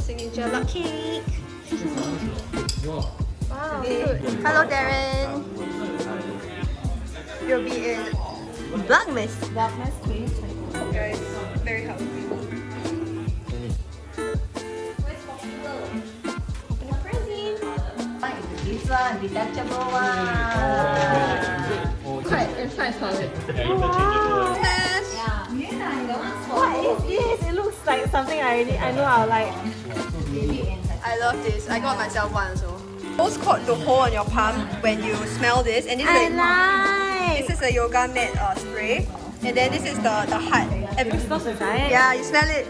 Signature log cake. Wow, cute. Hello, Darren. You'll be in vlogmas. Vlogmas 2020. Guys, very healthy. Open a present. This one, detachable one. It's quite solid. Wow. What is this? It looks like something I know I'll like. I love this. I got myself one also. It's called the hole on your palm when you smell this, and this is a yoga mat spray, and then this is the heart. Yeah, you smell it.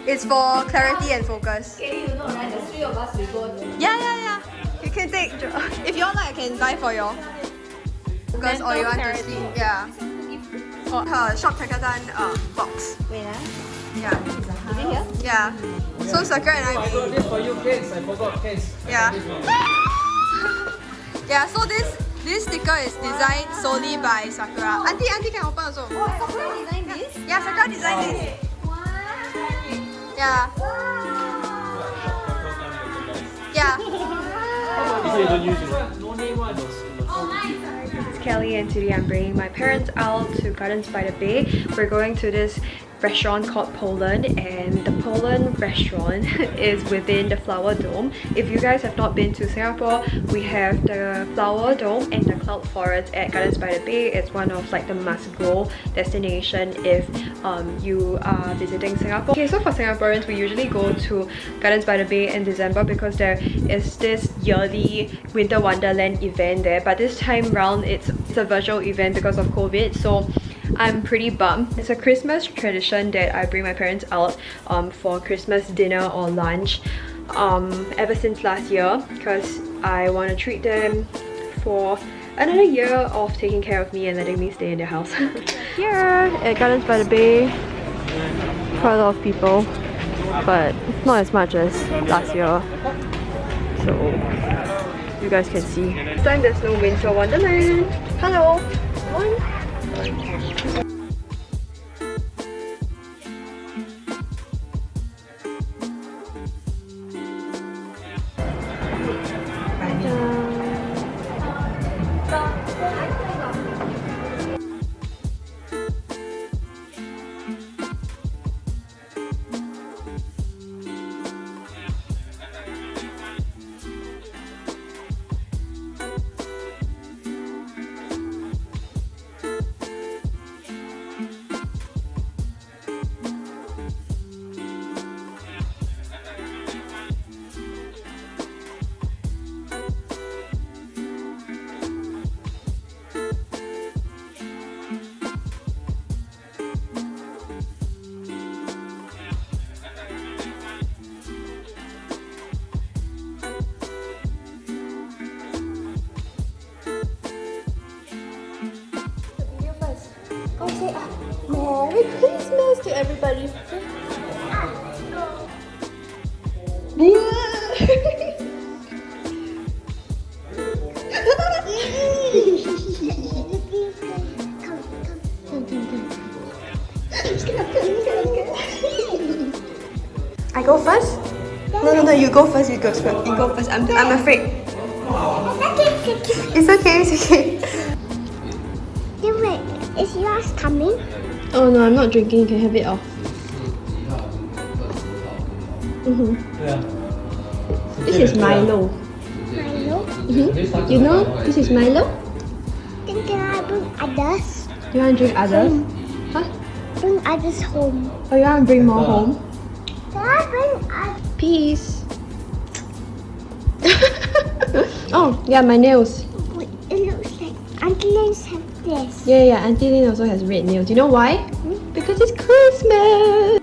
It's for clarity and focus. Okay, you know, right? The three of us will go. Yeah. You can take. If you all like, I can buy for you. Focus or you want to sleep. Yeah. Or her shop Kelkeltan box. Wait, Yeah. is it here? Yeah. So Sakura and I. I got this for you, kids. I forgot, kids. Yeah. Yeah, so this sticker is designed solely by Sakura. Auntie can open also. Oh, Sakura designed this? Yeah, Sakura designed this. Yeah. Yeah. No name one. It's Kelly and today I'm bringing my parents out to Gardens by the Bay. We're going to this restaurant called Poland, and the Poland restaurant is within the Flower Dome. If you guys have not been to Singapore, we have the Flower Dome and the Cloud Forest at Gardens by the Bay. It's one of like the must-go destination if you are visiting Singapore. Okay, so for Singaporeans, we usually go to Gardens by the Bay in December because there is this yearly Winter Wonderland event there, but this time round it's a virtual event because of COVID, so I'm pretty bummed. It's a Christmas tradition that I bring my parents out for Christmas dinner or lunch ever since last year, because I want to treat them for another year of taking care of me and letting me stay in their house. Here at Gardens by the Bay, quite a lot of people, but not as much as last year, so you guys can see. This time there's no Winter Wonderland. Hello! One. Say Merry Christmas to everybody. I go first? No, you go first. You go first. I'm afraid. It's okay. Wait, is yours coming? Oh no, I'm not drinking. You can have it all. This is Milo. Milo? You know, this is Milo. Then can I bring others? You want to drink others? Huh? Bring others home. Oh, you want to bring more home? Can I bring others? Peace. Oh, yeah, my nails. Wait, it looks like Auntie Lens have this. Yeah, Auntie Lynn also has red nails. You know why? Because it's Christmas.